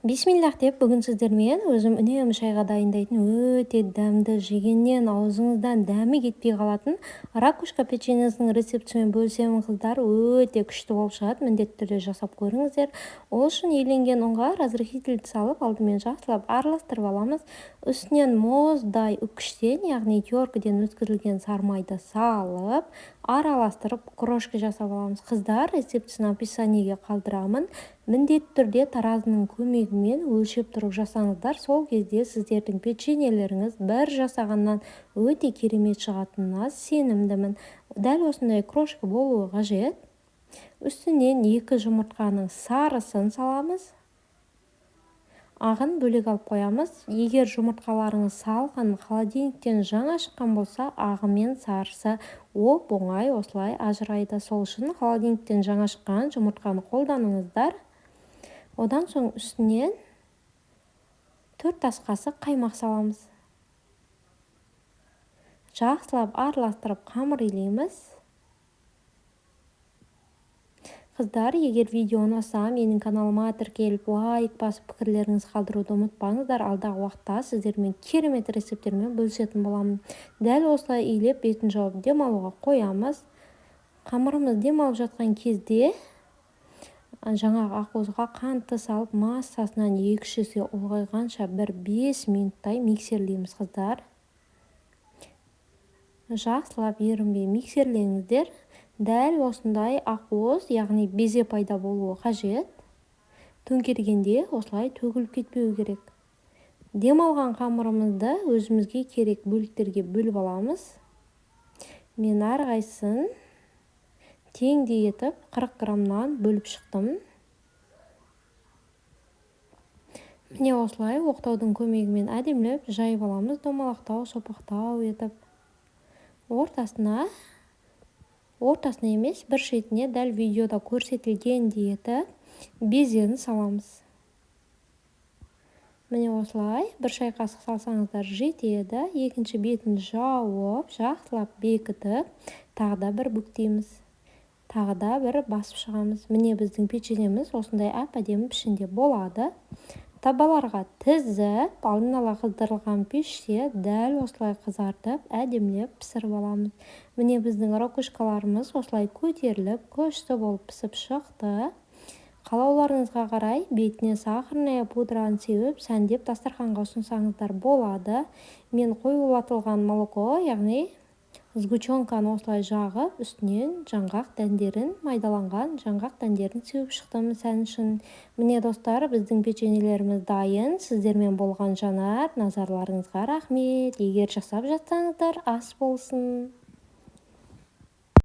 Бисмиллах деп бүгін сіздермен өзім үнемі шайға дайындайтын өте дәмді, жегеннен аузыңыздан дәмі кетпей қалатын ракушка печеньесінің рецептісімен бөлісемін қыздар. Өте күшті болып шығады, міндетті түрде жасап көріңіздер. Ол үшін еленген ұнға разрыхительді салып, алдымен жақсылап араластырып аламыз. Үстінен мұздай үккіштен, яғни теркіден өткізілген сармайды салып, араластырып крошка жасап аламыз. Қыздар, рецептісін описаниеге қалдырамын. Міндетті түрде таразының көмегімен өлшеп тұрып жасаңыздар. Сол кезде сіздердің печеньелеріңіз бір жасағаннан өте керемет шығатынына сенімдімін. Дәл осындай крошка болуы қажет. Үстінен 2 жұмыртқаның сарысын саламыз. Ағын бөлек алып қоямыз. Егер жұмыртқаларыңыз салған холодильниктен жаңа шыққан болса, ағы мен сарысы оңай осылай ажырайды. Сол үшін холодильниктен жаңа шыққан жұмыртқаны қолданыңыздар. Одан соң үстінен 4 ас қасық қаймақ саламыз. Жақсылап араластырып қамыр илейміз. Қыздар, егер видео ұнаса, менің каналыма тіркеліп, лайк басып, пікірлеріңіз қалдыруды ұмытпаңыздар. Алдағы уақытта сіздермен керемет рецепттермен бөлісетін боламын. Дәл осылай илеп, бетін жауып демалуға қоямыз. Қамырымыз демалып жатқан кезде жаңағы ақуызға қантты салып, массасынан 2-3 есе ұлғайғанша 5 минуттай миксерлейміз қыздар. Жақсылап ерінбей миксерлеңіздер. Дәл осындай ақуыз, яғни безе пайда болуы қажет. Төңкергенде осылай төгіліп кетпеу керек. Демалған қамырымызды өзімізге керек бөліктерге бөліп аламыз. Мен әрқайсысын теңдей етіп 40 граммнан бөліп шықтым. Міне осылай оқтаудың көмегімен әдемілеп жайып аламыз, домалақтау, сопақтау етіп. Ортасына емес, бір шетіне дәл видеода көрсетілгендей етіп безені саламыз. Міне осылай бір шай қасық салсаңыздар жетеді. Екінші бетін жауып, жақсылап бекітіп, тағы да бір бүктейміз. Тағы да бір басып шығамыз. Міне біздің печеньеміз осындай әп-әдемі пішінде болады. Табаларға тізіп, алдын ала қыздырылған пеште дәл осылай қызартып, әдемілеп пісіріп аламыз. Міне біздің ракушкаларымыз осылай көтеріліп, күшті болып пісіп шықты. Қалауларыңызға қарай бетіне сахарная пудраны сеуіп, сәндеп дастарханға ұсынсаңыздар болады. Мен қоюлатылған молоко, яғни сгущенканы осылай жағып, үстінен жаңғақ дәндерін, майдаланған жаңғақ дәндерін сеуіп шықтым сән үшін. Міне достар, біздің печеньелеріміз дайын. Сіздермен болған Жанар, назарларыңызға рахмет. Егер жасап жатсаңыздар, ас болсын.